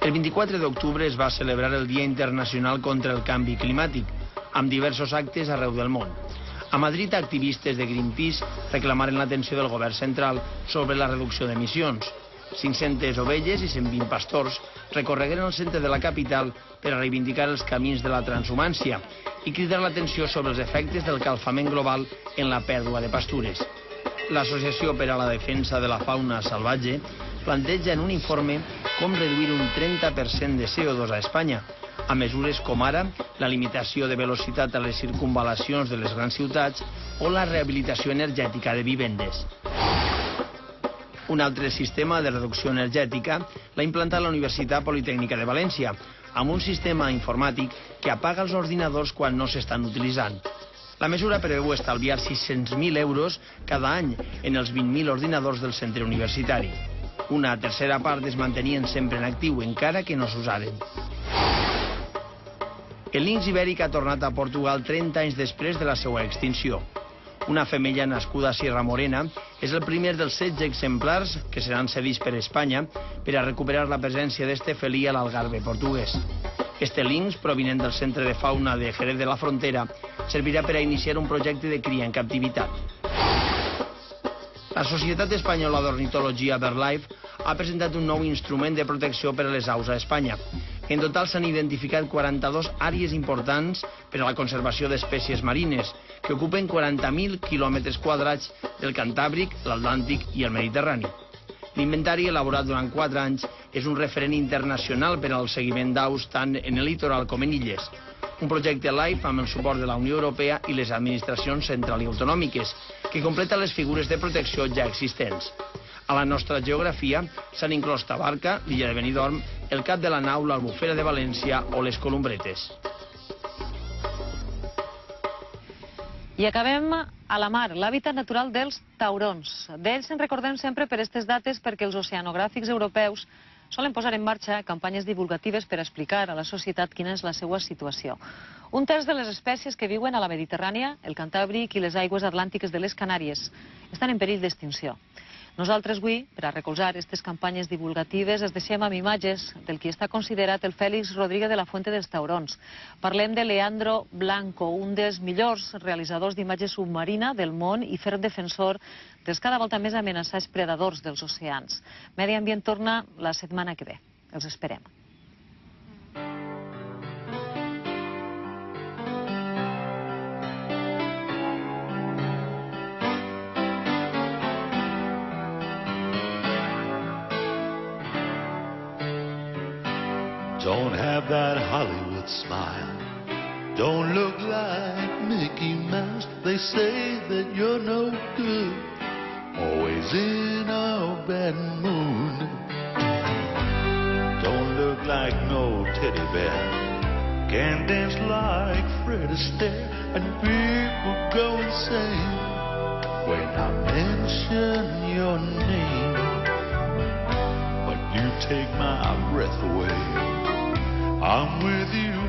El 24 d'octubre es va celebrar el Dia Internacional contra el Canvi Climàtic, amb diversos actes arreu del món. A Madrid, activistes de Greenpeace reclamaren l'atenció del govern central sobre la reducció d'emissions. 500 ovelles i 120 pastors recorregueren el centre de la capital per a reivindicar els camins de la transhumància i cridar l'atenció sobre els efectes del calfament global en la pèrdua de pastures. L'Associació per a la Defensa de la Fauna Salvatge planteja en un informe com reduir un 30% de CO2 a Espanya, a mesures com ara la limitació de velocitat a les circunvalacions de les grans ciutats o la rehabilitació energètica de vivendes. Un altre sistema de reducció energètica l'ha implantat la Universitat Politècnica de València, amb un sistema informàtic que apaga els ordinadors quan no s'estan utilitzant. La mesura preveu estalviar 600.000 euros cada any en els 20.000 ordinadors del centre universitari. Una tercera part es mantenien sempre en actiu, encara que no s'usaren. El linx ibèric ha tornat a Portugal 30 anys després de la seva extinció. Una femella nascuda a Sierra Morena és el primer dels 16 exemplars que seran cedits per Espanya per a recuperar la presència d'este felí a l'Algarve portuguès. Este linx, provinent del Centre de Fauna de Jerez de la Frontera, servirà per a iniciar un projecte de cria en captivitat. La Societat Espanyola d'Ornitologia BirdLife ha presentat un nou instrument de protecció per a les aus a Espanya. En total s'han identificat 42 àrees importants per a la conservació d'espècies marines, que ocupen 40.000 quilòmetres quadrats del Cantàbric, l'Atlàntic i el Mediterrani. L'inventari, elaborat durant 4 anys, és un referent internacional per al seguiment d'aus tant en el litoral com en illes. Un projecte LIFE amb el suport de la Unió Europea i les administracions central i autonòmiques, que completa les figures de protecció ja existents. A la nostra geografia s'han inclòs Tabarca, l'illa de Benidorm, el Cap de la Nau, l'Albufera de València o les Columbretes. I acabem a la mar, l'hàbitat natural dels taurons. D'ells en recordem sempre per aquestes dates perquè els oceanogràfics europeus solen posar en marxa campanyes divulgatives per explicar a la societat quina és la seva situació. Un terç de les espècies que viuen a la Mediterrània, el Cantàbric i les aigües atlàntiques de les Canàries estan en perill d'extinció. Nosaltres avui, per a recolzar aquestes campanyes divulgatives, es deixem amb imatges del qui està considerat el Félix Rodríguez de la Fuente dels Taurons. Parlem de Leandro Blanco, un dels millors realitzadors d'imatge submarina del món i ferm defensor dels cada volta més amenaçats predadors dels oceans. Medi Ambient torna la setmana que ve. Els esperem. Don't have that Hollywood smile. Don't look like Mickey Mouse. They say that you're no good. Always in a bad mood. Don't look like no teddy bear. Can't dance like Fred Astaire. And people go insane when I mention your name. But you take my breath away. I'm with you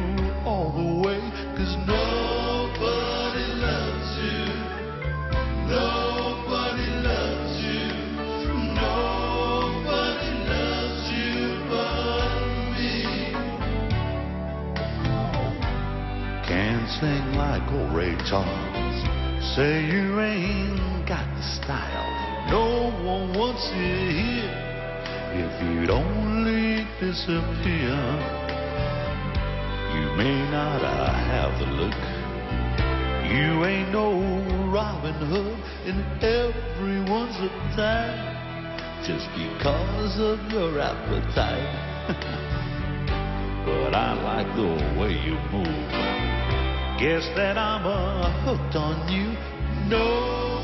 all the way, 'cause nobody loves you, nobody loves you, nobody loves you but me. Can't sing like old Ray Charles, say you ain't got the style, no one wants you here, if you'd only disappear. You may not have the look. You ain't no Robin Hood, and everyone's a time just because of your appetite. But I like the way you move. Guess that I'm hooked on you. No.